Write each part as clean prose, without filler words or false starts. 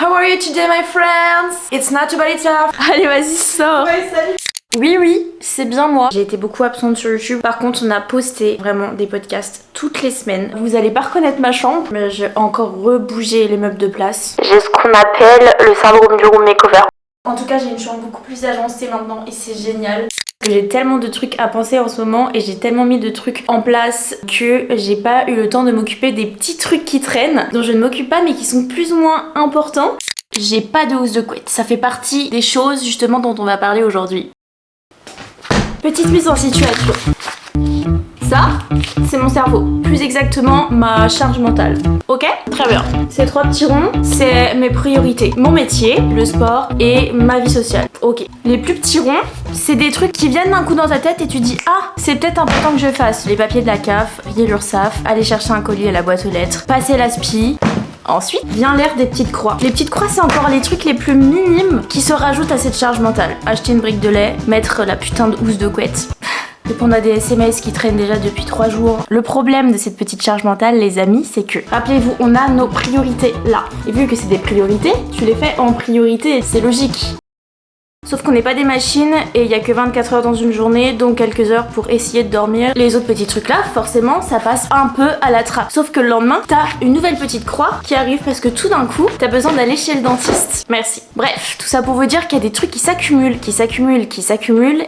How are you today my friends? It's not too bad itself. Allez vas-y sors. Ouais, salut. Oui, c'est bien moi. J'ai été beaucoup absente sur YouTube. Par contre, on a posté vraiment des podcasts toutes les semaines. Vous allez pas reconnaître ma chambre, mais j'ai encore rebougé les meubles de place. J'ai ce qu'on appelle le syndrome du room makeover. En tout cas, j'ai une chambre beaucoup plus agencée maintenant et c'est génial. J'ai tellement de trucs à penser en ce moment et j'ai tellement mis de trucs en place que j'ai pas eu le temps de m'occuper des petits trucs qui traînent, dont je ne m'occupe pas mais qui sont plus ou moins importants. J'ai pas de housse de couette. Ça fait partie des choses justement dont on va parler aujourd'hui. Petite mise en situation. Ça, c'est mon cerveau. Plus exactement, ma charge mentale. Ok? Très bien. Ces trois petits ronds, c'est mes priorités. Mon métier, le sport et ma vie sociale. Ok. Les plus petits ronds, c'est des trucs qui viennent d'un coup dans ta tête et tu dis ah, c'est peut-être important que je fasse. Les papiers de la CAF, vider l'URSSAF, aller chercher un colis à la boîte aux lettres, passer l'aspi. Ensuite vient l'ère des petites croix. Les petites croix, c'est encore les trucs les plus minimes qui se rajoutent à cette charge mentale. Acheter une brique de lait, mettre la putain de housse de couette, répondre à des SMS qui traînent déjà depuis 3 jours. Le problème de cette petite charge mentale, les amis, c'est que, rappelez-vous, on a nos priorités là. Et vu que c'est des priorités, tu les fais en priorité, c'est logique. Sauf qu'on n'est pas des machines et il y a que 24 heures dans une journée, donc quelques heures pour essayer de dormir. Les autres petits trucs là, forcément, ça passe un peu à la trappe. Sauf que le lendemain, t'as une nouvelle petite croix qui arrive parce que tout d'un coup, t'as besoin d'aller chez le dentiste. Merci. Bref, tout ça pour vous dire qu'il y a des trucs qui s'accumulent,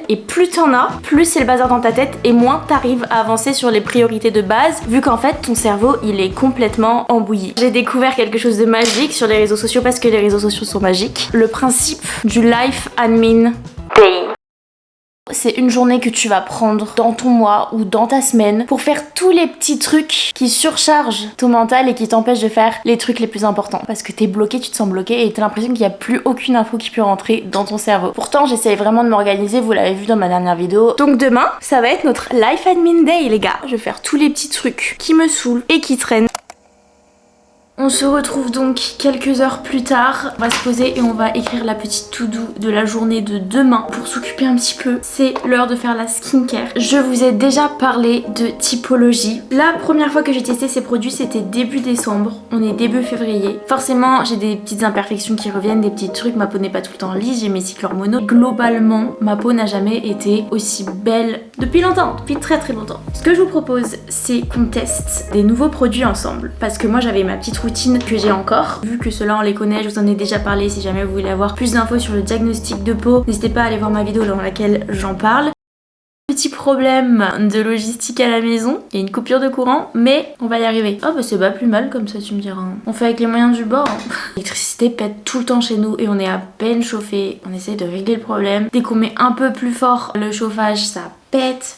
et plus t'en as, plus c'est le bazar dans ta tête et moins t'arrives à avancer sur les priorités de base, vu qu'en fait, ton cerveau, il est complètement embouilli. J'ai découvert quelque chose de magique sur les réseaux sociaux parce que les réseaux sociaux sont magiques. Le principe du life admin day. C'est une journée que tu vas prendre dans ton mois ou dans ta semaine pour faire tous les petits trucs qui surchargent ton mental et qui t'empêchent de faire les trucs les plus importants. Parce que t'es bloqué, tu te sens bloqué et t'as l'impression qu'il n'y a plus aucune info qui peut rentrer dans ton cerveau. Pourtant, j'essaye vraiment de m'organiser, vous l'avez vu dans ma dernière vidéo. Donc demain, ça va être notre life admin day les gars. Je vais faire tous les petits trucs qui me saoulent et qui traînent. On se retrouve donc quelques heures plus tard, on va se poser et on va écrire la petite to-do de la journée de demain pour s'occuper un petit peu. C'est l'heure de faire la skincare. Je vous ai déjà parlé de typologie. La première fois que j'ai testé ces produits, c'était début décembre, on est début février. Forcément, j'ai des petites imperfections qui reviennent, des petits trucs, ma peau n'est pas tout le temps lisse, j'ai mes cycles hormonaux. Globalement, ma peau n'a jamais été aussi belle depuis longtemps, depuis très longtemps. Ce que je vous propose, c'est qu'on teste des nouveaux produits ensemble. Parce que moi, j'avais ma petite routine que j'ai encore. Vu que ceux-là on les connaît, je vous en ai déjà parlé. Si jamais vous voulez avoir plus d'infos sur le diagnostic de peau, n'hésitez pas à aller voir ma vidéo dans laquelle j'en parle. Petit problème de logistique à la maison, il y a une coupure de courant, mais on va y arriver. Oh bah c'est pas plus mal comme ça, tu me diras. On fait avec les moyens du bord. L'électricité pète tout le temps chez nous et on est à peine chauffé. On essaye de régler le problème. Dès qu'on met un peu plus fort le chauffage, ça pète.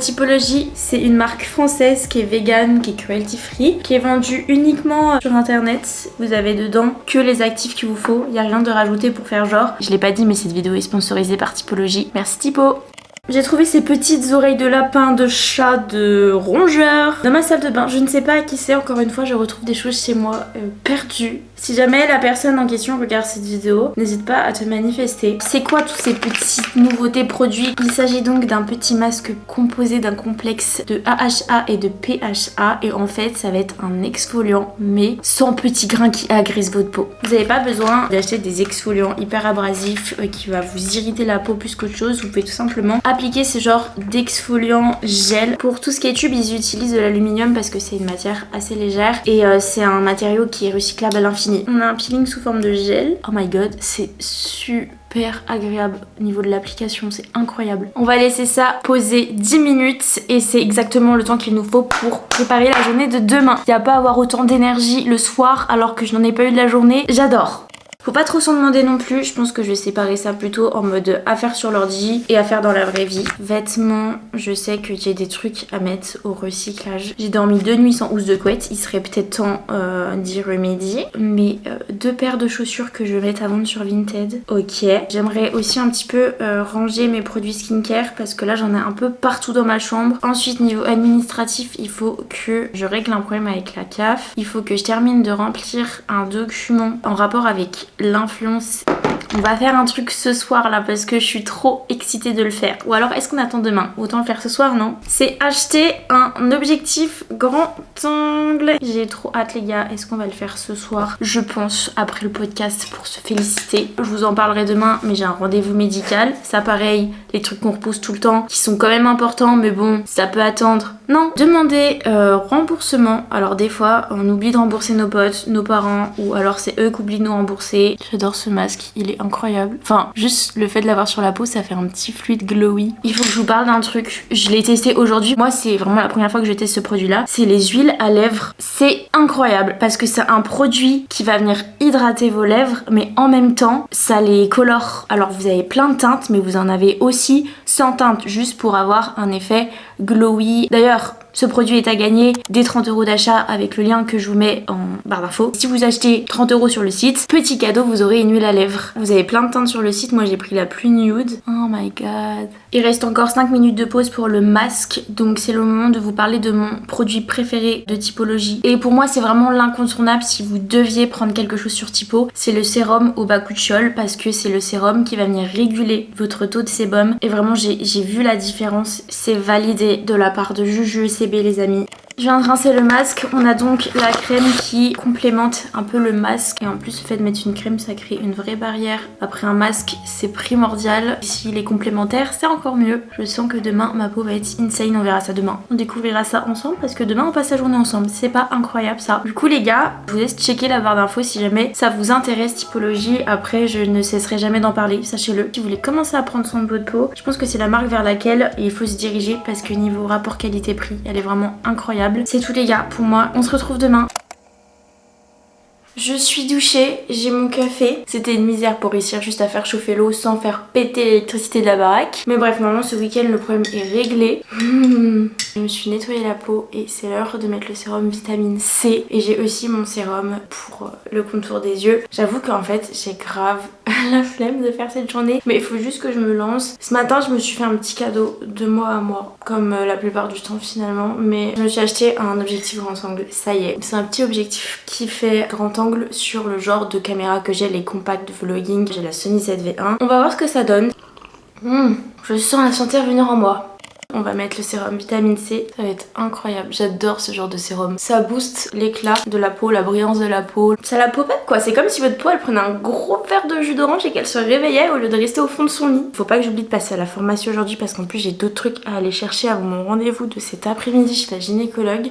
Typologie, c'est une marque française qui est vegan, qui est cruelty free, qui est vendue uniquement sur internet. Vous avez dedans que les actifs qu'il vous faut, il n'y a rien de rajouté pour faire genre. Je l'ai pas dit mais cette vidéo est sponsorisée par Typologie. Merci Typo. J'ai trouvé ces petites oreilles de lapin, de chat, de rongeur dans ma salle de bain. Je ne sais pas à qui c'est, encore une fois, je retrouve des choses chez moi perdues. Si jamais la personne en question regarde cette vidéo, n'hésite pas à te manifester. C'est quoi tous ces petites nouveautés produits? Il s'agit donc d'un petit masque composé d'un complexe de AHA et de PHA. Et en fait, ça va être un exfoliant, mais sans petits grains qui agressent votre peau. Vous n'avez pas besoin d'acheter des exfoliants hyper abrasifs qui va vous irriter la peau plus qu'autre chose. Vous pouvez tout simplement appliquer ce genre d'exfoliant gel. Pour tout ce qui est tube, ils utilisent de l'aluminium parce que c'est une matière assez légère et c'est un matériau qui est recyclable à l'infini. On a un peeling sous forme de gel. Oh my god, c'est super agréable au niveau de l'application, c'est incroyable. On va laisser ça poser 10 minutes et c'est exactement le temps qu'il nous faut pour préparer la journée de demain. Il n'y a pas à avoir autant d'énergie le soir alors que je n'en ai pas eu de la journée. J'adore. Faut pas trop s'en demander non plus, je pense que je vais séparer ça plutôt en mode affaire sur l'ordi et affaire dans la vraie vie. Vêtements, je sais que j'ai des trucs à mettre au recyclage. J'ai dormi 2 nuits sans housse de couette, il serait peut-être temps d'y remédier. Mais 2 paires de chaussures que je vais mettre à vendre sur Vinted. Ok. J'aimerais aussi un petit peu ranger mes produits skincare parce que là j'en ai un peu partout dans ma chambre. Ensuite niveau administratif, il faut que je règle un problème avec la CAF. Il faut que je termine de remplir un document en rapport avec l'influence On va faire un truc ce soir là parce que je suis trop excitée de le faire. Ou alors est-ce qu'on attend demain? Autant le faire ce soir, non? C'est acheter un objectif grand angle. J'ai trop hâte les gars. Est-ce qu'on va le faire ce soir? Je pense après le podcast pour se féliciter. Je vous en parlerai demain mais j'ai un rendez-vous médical. Ça pareil, les trucs qu'on repousse tout le temps qui sont quand même importants mais bon, ça peut attendre. Non, demander remboursement. Alors des fois on oublie de rembourser nos potes, nos parents ou alors c'est eux qui oublient de nous rembourser. J'adore ce masque, il est incroyable. Enfin, juste le fait de l'avoir sur la peau, ça fait un petit fluide glowy. Il faut que je vous parle d'un truc. Je l'ai testé aujourd'hui. Moi, c'est vraiment la première fois que je teste ce produit-là. C'est les huiles à lèvres. C'est incroyable parce que c'est un produit qui va venir hydrater vos lèvres, mais en même temps, ça les colore. Alors, vous avez plein de teintes, mais vous en avez aussi sans teinte, juste pour avoir un effet glowy. D'ailleurs, ce produit est à gagner des 30 € d'achat avec le lien que je vous mets en barre d'infos. Si vous achetez 30 € sur le site, petit cadeau, vous aurez une huile à lèvres. Vous avez plein de teintes sur le site, moi j'ai pris la plus nude. Oh my god. Il reste encore 5 minutes de pause pour le masque, donc c'est le moment de vous parler de mon produit préféré de Typologie. Et pour moi c'est vraiment l'incontournable si vous deviez prendre quelque chose sur Typo, c'est le sérum au bakuchiol parce que c'est le sérum qui va venir réguler votre taux de sébum. Et vraiment j'ai vu la différence, c'est validé de la part de Juju CB les amis. Je viens de rincer le masque, on a donc la crème qui complémente un peu le masque et en plus le fait de mettre une crème ça crée une vraie barrière. Après un masque c'est primordial, s'il est complémentaire c'est encore mieux. Je sens que demain ma peau va être insane, on verra ça demain. On découvrira ça ensemble parce que demain on passe la journée ensemble, c'est pas incroyable ça. Du coup les gars, je vous laisse checker la barre d'infos si jamais ça vous intéresse Typologie. Après je ne cesserai jamais d'en parler, sachez-le. Si vous voulez commencer à prendre soin de votre peau, je pense que c'est la marque vers laquelle il faut se diriger parce que niveau rapport qualité-prix elle est vraiment incroyable. C'est tout les gars pour moi, on se retrouve demain. Je suis douchée, j'ai mon café. C'était une misère pour réussir juste à faire chauffer l'eau sans faire péter l'électricité de la baraque. Mais bref, normalement ce week-end le problème est réglé. Je me suis nettoyé la peau et c'est l'heure de mettre le sérum vitamine C. Et j'ai aussi mon sérum pour le contour des yeux. J'avoue qu'en fait j'ai grave la flemme de faire cette journée. Mais il faut juste que je me lance. Ce matin je me suis fait un petit cadeau de moi à moi. Comme la plupart du temps finalement. Mais je me suis acheté un objectif grand angle. Ça y est. C'est un petit objectif qui fait grand angle sur le genre de caméra que j'ai, les compacts de vlogging. J'ai la Sony ZV-1. On va voir ce que ça donne. Je sens la santé revenir en moi. On va mettre le sérum vitamine C, ça va être incroyable. J'adore ce genre de sérum. Ça booste l'éclat de la peau, la brillance de la peau. Ça la popette quoi, c'est comme si votre peau elle prenait un gros verre de jus d'orange et qu'elle se réveillait au lieu de rester au fond de son lit. Faut pas que j'oublie de passer à la formation aujourd'hui parce qu'en plus j'ai d'autres trucs à aller chercher avant mon rendez-vous de cet après-midi chez la gynécologue.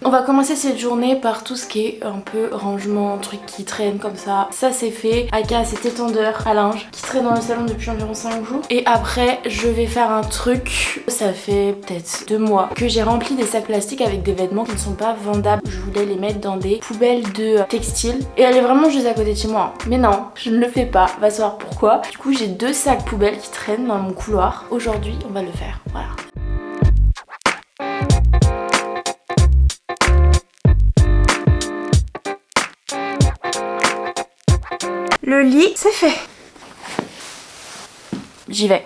On va commencer cette journée par tout ce qui est un peu rangement, trucs qui traînent comme ça. Ça c'est fait. Aka cet étendeur à linge qui traîne dans le salon depuis environ 5 jours. Et après je vais faire un truc, ça fait peut-être 2 mois que j'ai rempli des sacs plastiques avec des vêtements qui ne sont pas vendables. Je voulais les mettre dans des poubelles de textile. Et elle est vraiment juste à côté de chez moi. Mais non, je ne le fais pas. Va savoir pourquoi. Du coup j'ai 2 sacs poubelles qui traînent dans mon couloir. Aujourd'hui on va le faire. Voilà. Le lit, c'est fait. J'y vais.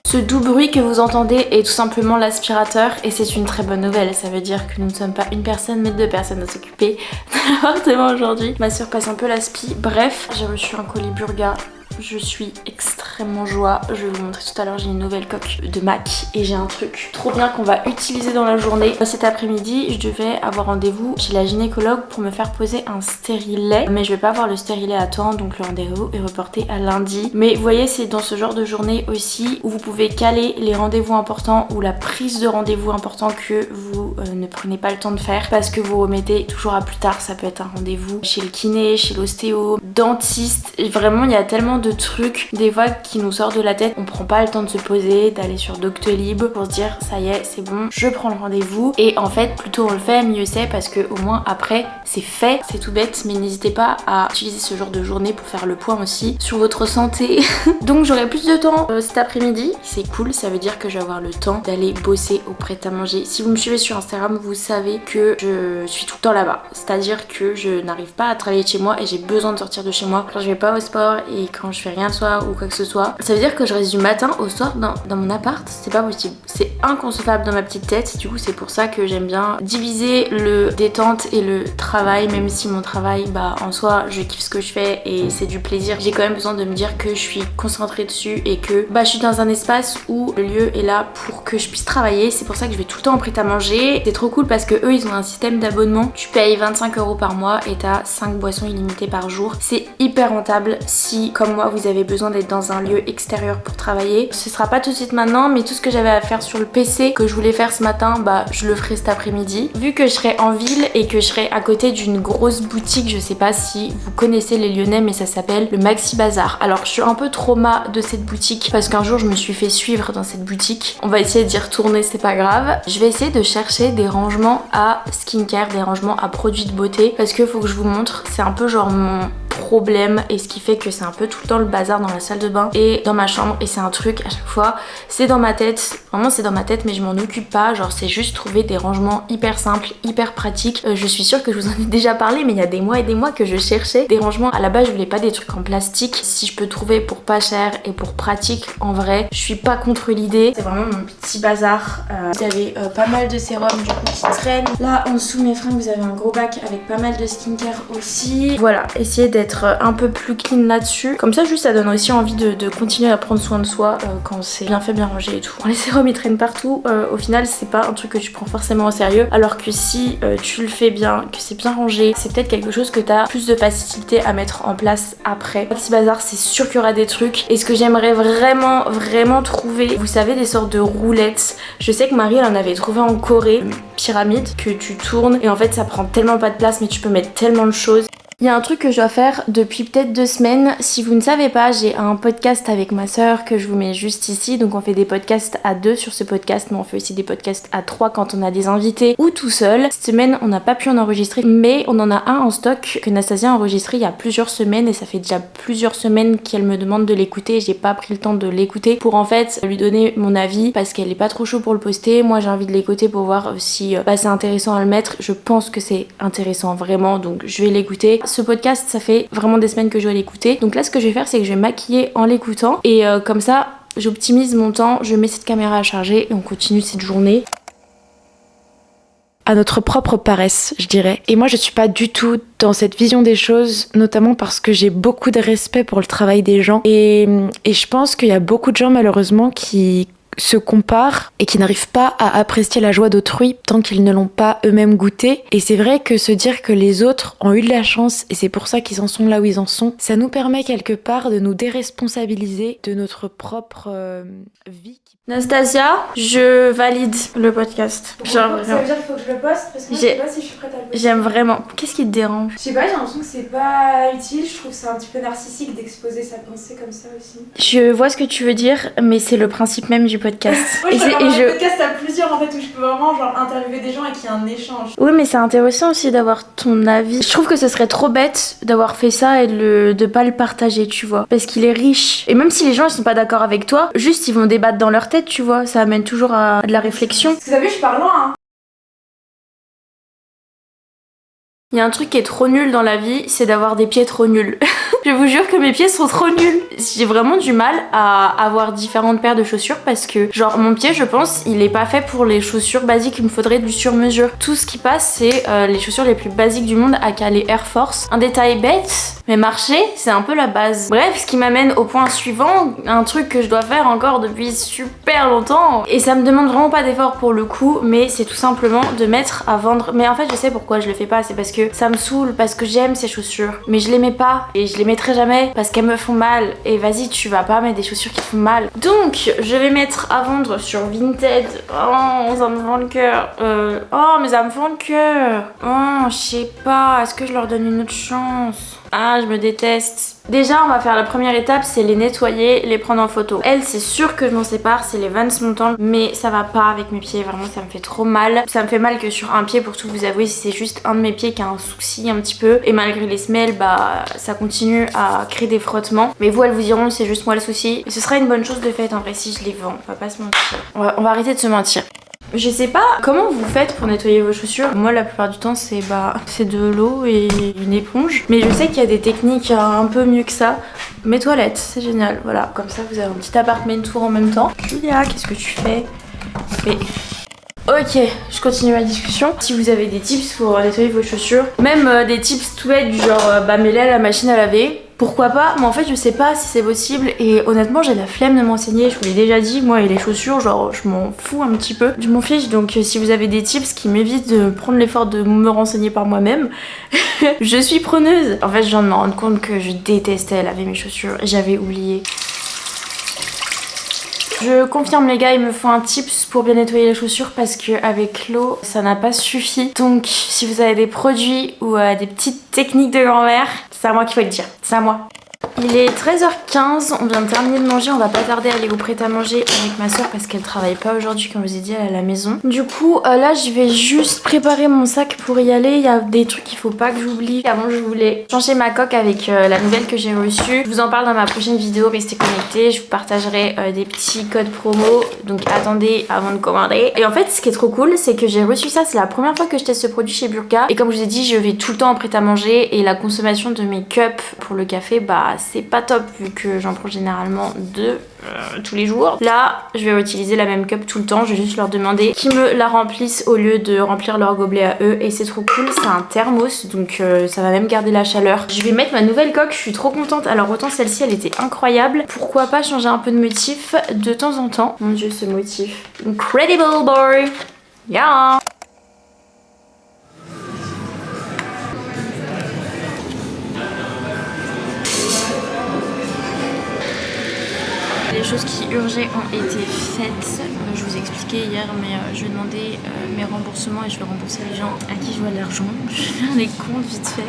Ce doux bruit que vous entendez est tout simplement l'aspirateur et c'est une très bonne nouvelle. Ça veut dire que nous ne sommes pas une personne mais 2 personnes à s'occuper de l'appartement aujourd'hui. Ma soeur passe un peu l'aspi. Bref, j'ai reçu un colis Burga. Je suis extrêmement joie. Je vais vous montrer tout à l'heure, j'ai une nouvelle coque de MAC et j'ai un truc trop bien qu'on va utiliser dans la journée. Cet après-midi, je devais avoir rendez-vous chez la gynécologue pour me faire poser un stérilet. Mais je vais pas avoir le stérilet à temps, donc le rendez-vous est reporté à lundi. Mais vous voyez, c'est dans ce genre de journée aussi où vous pouvez caler les rendez-vous importants ou la prise de rendez-vous important que vous ne prenez pas le temps de faire parce que vous remettez toujours à plus tard. Ça peut être un rendez-vous chez le kiné, chez l'ostéo, dentiste. Et vraiment, il y a tellement de trucs des fois qui nous sortent de la tête. On prend pas le temps de se poser, d'aller sur Doctolib pour se dire ça y est, c'est bon, je prends le rendez-vous. Et en fait, plus tôt on le fait, mieux c'est parce que au moins après c'est fait. C'est tout bête, mais n'hésitez pas à utiliser ce genre de journée pour faire le point aussi sur votre santé. Donc j'aurai plus de temps cet après-midi. C'est cool, ça veut dire que je vais avoir le temps d'aller bosser au prêt-à-manger. Si vous me suivez sur Instagram, vous savez que je suis tout le temps là-bas. C'est-à-dire que je n'arrive pas à travailler de chez moi et j'ai besoin de sortir de chez moi quand je vais pas au sport et quand je fais rien le soir ou quoi que ce soit. Ça veut dire que je reste du matin au soir dans mon appart. C'est pas possible. C'est inconcevable dans ma petite tête. Du coup, c'est pour ça que j'aime bien diviser le détente et le travail, même si mon travail, bah en soi, je kiffe ce que je fais et c'est du plaisir. J'ai quand même besoin de me dire que je suis concentrée dessus et que bah je suis dans un espace où le lieu est là pour que je puisse travailler. C'est pour ça que je vais tout le temps en prêt-à-manger. C'est trop cool parce que eux, ils ont un système d'abonnement. Tu payes 25 € par mois et t'as 5 boissons illimitées par jour. C'est hyper rentable si, comme moi, vous avez besoin d'être dans un lieu extérieur pour travailler. Ce sera pas tout de suite maintenant, mais tout ce que j'avais à faire sur le PC que je voulais faire ce matin, bah je le ferai cet après-midi. Vu que je serai en ville et que je serai à côté d'une grosse boutique, je sais pas si vous connaissez les Lyonnais, mais ça s'appelle le Maxi Bazar. Alors je suis un peu trauma de cette boutique parce qu'un jour je me suis fait suivre dans cette boutique. On va essayer d'y retourner, c'est pas grave. Je vais essayer de chercher des rangements à skincare, des rangements à produits de beauté parce que faut que je vous montre, c'est un peu genre mon problème et ce qui fait que c'est un peu tout le temps le bazar dans la salle de bain et dans ma chambre et c'est un truc à chaque fois, c'est dans ma tête, vraiment c'est dans ma tête mais je m'en occupe pas, genre c'est juste trouver des rangements hyper simples, hyper pratiques. Je suis sûre que je vous en ai déjà parlé mais il y a des mois et des mois que je cherchais des rangements. À la base je voulais pas des trucs en plastique, si je peux trouver pour pas cher et pour pratique, en vrai je suis pas contre l'idée. C'est vraiment mon petit bazar. Vous avez pas mal de sérums du coup qui traînent. Là en dessous mes fringues vous avez un gros bac avec pas mal de skincare aussi. Voilà, essayez d'être un peu plus clean là-dessus. Comme ça juste ça donne aussi envie de continuer à prendre soin de soi quand c'est bien fait, bien rangé et tout. Les sérums ils traînent partout, au final c'est pas un truc que tu prends forcément au sérieux, alors que si tu le fais bien, que c'est bien rangé, c'est peut-être quelque chose que t'as plus de facilité à mettre en place après. Maxi Bazar c'est sûr qu'il y aura des trucs et ce que j'aimerais vraiment trouver, vous savez, des sortes de roulettes. Je sais que Marie elle en avait trouvé en Corée, une pyramide que tu tournes et en fait ça prend tellement pas de place mais tu peux mettre tellement de choses. Il y a un truc que je dois faire depuis peut-être 2 semaines. Si vous ne savez pas, j'ai un podcast avec ma soeur que je vous mets juste ici. Donc on fait des podcasts à 2 sur ce podcast, mais on fait aussi des podcasts à 3 quand on a des invités ou tout seul. Cette semaine, on n'a pas pu en enregistrer, mais on en a un en stock que Nastasia a enregistré il y a plusieurs semaines et ça fait déjà plusieurs semaines qu'elle me demande de l'écouter. J'ai pas pris le temps de l'écouter pour en fait lui donner mon avis parce qu'elle est pas trop chaud pour le poster. Moi j'ai envie de l'écouter pour voir si c'est intéressant à le mettre. Je pense que c'est intéressant vraiment, donc je vais l'écouter. Ce podcast ça fait vraiment des semaines que je dois l'écouter, donc là ce que je vais faire c'est que je vais maquiller en l'écoutant et comme ça j'optimise mon temps, je mets cette caméra à charger et on continue cette journée à notre propre paresse, je dirais. Et moi je suis pas du tout dans cette vision des choses, notamment parce que j'ai beaucoup de respect pour le travail des gens et je pense qu'il y a beaucoup de gens malheureusement qui se comparent et qui n'arrivent pas à apprécier la joie d'autrui tant qu'ils ne l'ont pas eux-mêmes goûté. Et c'est vrai que se dire que les autres ont eu de la chance et c'est pour ça qu'ils en sont là où ils en sont, ça nous permet quelque part de nous déresponsabiliser de notre propre vie. Nastasia, je valide le podcast. Genre, ça veut dire qu'il faut que je le poste parce que moi, je sais pas si je suis prête à le poster. J'aime vraiment. Qu'est-ce qui te dérange? Je sais pas, j'ai l'impression que c'est pas utile. Je trouve que c'est un petit peu narcissique d'exposer sa pensée comme ça aussi. Je vois ce que tu veux dire, mais c'est le principe même du podcast. Moi, je un podcast à plusieurs en fait où je peux vraiment genre interviewer des gens et qu'il y a un échange. Oui, mais c'est intéressant aussi d'avoir ton avis. Je trouve que ce serait trop bête d'avoir fait ça et de pas le partager, tu vois. Parce qu'il est riche. Et même si les gens ils sont pas d'accord avec toi, juste ils vont débattre dans leur tête, tu vois. Ça amène toujours à de la réflexion. Parce que t'as vu, je pars loin, hein. Il y a un truc qui est trop nul dans la vie, c'est d'avoir des pieds trop nuls. Je vous jure que mes pieds sont trop nuls. J'ai vraiment du mal à avoir différentes paires de chaussures parce que genre mon pied je pense il est pas fait pour les chaussures basiques, il me faudrait du sur-mesure. Tout ce qui passe c'est les chaussures les plus basiques du monde, aka les Air Force. Un détail bête, mais marcher c'est un peu la base. Bref, ce qui m'amène au point suivant, un truc que je dois faire encore depuis super longtemps et ça me demande vraiment pas d'effort pour le coup, mais c'est tout simplement de mettre à vendre. Mais en fait je sais pourquoi je le fais pas, c'est parce que ça me saoule, parce que j'aime ces chaussures mais je les mets pas et je les mettrai jamais parce qu'elles me font mal et vas-y tu vas pas mettre des chaussures qui font mal. Donc je vais mettre à vendre sur Vinted. Oh ça me fend le cœur. Oh mais ça me fend le cœur. Oh je sais pas, est-ce que je leur donne une autre chance? Ah je me déteste. Déjà on va faire la première étape, c'est les nettoyer, les prendre en photo. Elle c'est sûr que je m'en sépare, c'est les Vans Montant, mais ça va pas avec mes pieds, vraiment ça me fait trop mal. Ça me fait mal que sur un pied pour tout vous avouer, c'est juste un de mes pieds qui a un souci un petit peu et malgré les semelles bah ça continue à créer des frottements. Mais vous elles vous diront c'est juste moi le souci. Et ce sera une bonne chose de fait en vrai si je les vends, on va pas se mentir. On va arrêter de se mentir. Je sais pas comment vous faites pour nettoyer vos chaussures. Moi la plupart du temps c'est de l'eau et une éponge. Mais je sais qu'il y a des techniques un peu mieux que ça. Mes toilettes, c'est génial. Voilà, comme ça vous avez un petit appartement tour en même temps. Julia, qu'est-ce que tu fais? Mais... Ok, je continue ma discussion. Si vous avez des tips pour nettoyer vos chaussures, même des tips tout bêtes du genre mêler à la machine à laver, pourquoi pas, mais en fait je sais pas si c'est possible et honnêtement j'ai la flemme de m'enseigner, je vous l'ai déjà dit, moi et les chaussures genre je m'en fous un petit peu, je m'en fiche, donc si vous avez des tips qui m'évitent de prendre l'effort de me renseigner par moi-même, je suis preneuse. En fait je viens de me rendre compte que je détestais laver mes chaussures et j'avais oublié. Je confirme les gars, il me faut un tips pour bien nettoyer les chaussures parce qu'avec l'eau ça n'a pas suffi. Donc si vous avez des produits ou des petites techniques de grand-mère, c'est à moi qu'il faut le dire, c'est à moi. Il est 13h15, on vient de terminer de manger, on va pas tarder à aller au prêt-à-manger avec ma soeur parce qu'elle travaille pas aujourd'hui, comme je vous ai dit, elle est à la maison. Du coup là je vais juste préparer mon sac pour y aller, il y a des trucs qu'il faut pas que j'oublie. Avant je voulais changer ma coque avec la nouvelle que j'ai reçue. Je vous en parle dans ma prochaine vidéo, restez connectés, je vous partagerai des petits codes promo, donc attendez avant de commander. Et en fait ce qui est trop cool c'est que j'ai reçu ça, c'est la première fois que je teste ce produit chez Burka. Et comme je vous ai dit je vais tout le temps en prêt-à-manger et la consommation de mes cups pour le café c'est pas top vu que j'en prends généralement 2 tous les jours. Là je vais utiliser la même cup tout le temps, je vais juste leur demander qu'ils me la remplissent au lieu de remplir leur gobelet à eux et c'est trop cool, c'est un thermos donc ça va même garder la chaleur. Je vais mettre ma nouvelle coque, je suis trop contente. Alors autant celle-ci elle était incroyable, pourquoi pas changer un peu de motif de temps en temps. Mon dieu ce motif, incredible boy, yeah. Les choses qui urgeaient ont été faites. Je vous ai expliqué hier, mais je vais demander mes remboursements et je vais rembourser les gens à qui je dois de l'argent. Je vais faire les comptes vite fait.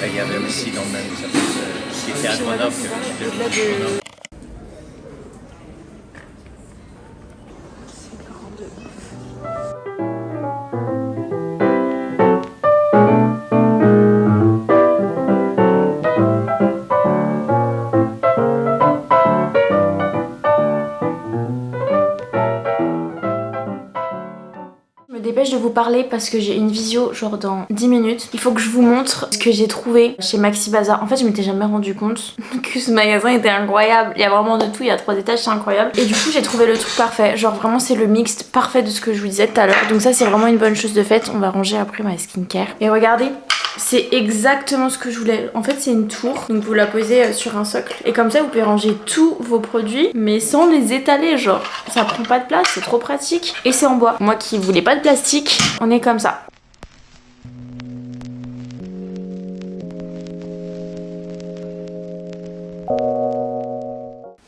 Il y avait aussi dans le même service qui était à Grenoble. Dépêche de vous parler parce que j'ai une visio genre dans 10 minutes. Il faut que je vous montre ce que j'ai trouvé chez Maxi Bazar. En fait je m'étais jamais rendu compte que ce magasin était incroyable. Il y a vraiment de tout, il y a 3 étages, c'est incroyable. Et du coup j'ai trouvé le truc parfait. Genre vraiment c'est le mix parfait de ce que je vous disais tout à l'heure. Donc ça c'est vraiment une bonne chose de faite. On va ranger après ma skincare. Et regardez, c'est exactement ce que je voulais. En fait c'est une tour, donc vous la posez sur un socle. Et comme ça vous pouvez ranger tous vos produits mais sans les étaler genre. Ça prend pas de place, c'est trop pratique. Et c'est en bois. Moi qui voulais pas de plastique, on est comme ça.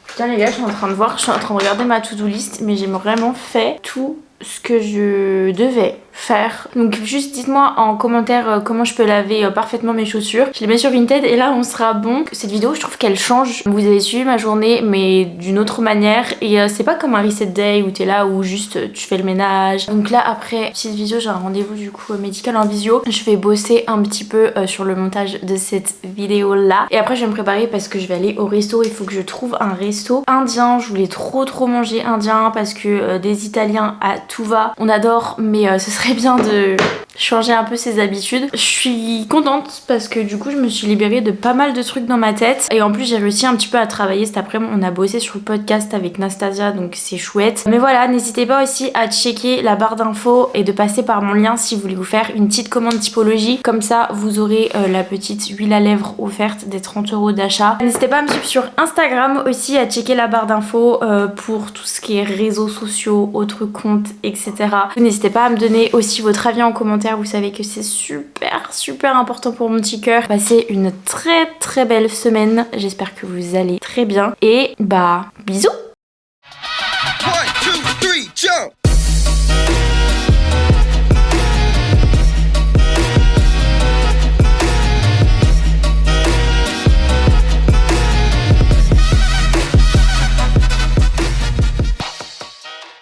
Putain les gars, je suis en train de voir, je suis en train de regarder ma to-do list, mais j'ai vraiment fait tout ce que je devais faire. Donc juste dites-moi en commentaire comment je peux laver parfaitement mes chaussures. Je les mets sur Vinted et là on sera bon. Cette vidéo je trouve qu'elle change. Vous avez suivi ma journée mais d'une autre manière et c'est pas comme un reset day où t'es là où juste tu fais le ménage. Donc là après petite visio, j'ai un rendez-vous du coup médical en visio. Je vais bosser un petit peu sur le montage de cette vidéo là et après je vais me préparer parce que je vais aller au resto. Il faut que je trouve un resto indien. Je voulais trop manger indien parce que des Italiens à tout va, on adore, mais ce serait bien de changer un peu ses habitudes. Je suis contente parce que du coup je me suis libérée de pas mal de trucs dans ma tête et en plus j'ai réussi un petit peu à travailler cet après-midi. On a bossé sur le podcast avec Nastasia donc c'est chouette. Mais voilà, n'hésitez pas aussi à checker la barre d'infos et de passer par mon lien si vous voulez vous faire une petite commande typologie. Comme ça vous aurez la petite huile à lèvres offerte des 30 € d'achat. N'hésitez pas à me suivre sur Instagram aussi, à checker la barre d'infos pour tout ce qui est réseaux sociaux, autres comptes, etc. N'hésitez pas à me donner aussi votre avis en commentaire. Vous savez que c'est super important pour mon petit cœur. Passez une très belle semaine. J'espère que vous allez très bien. Et bisous!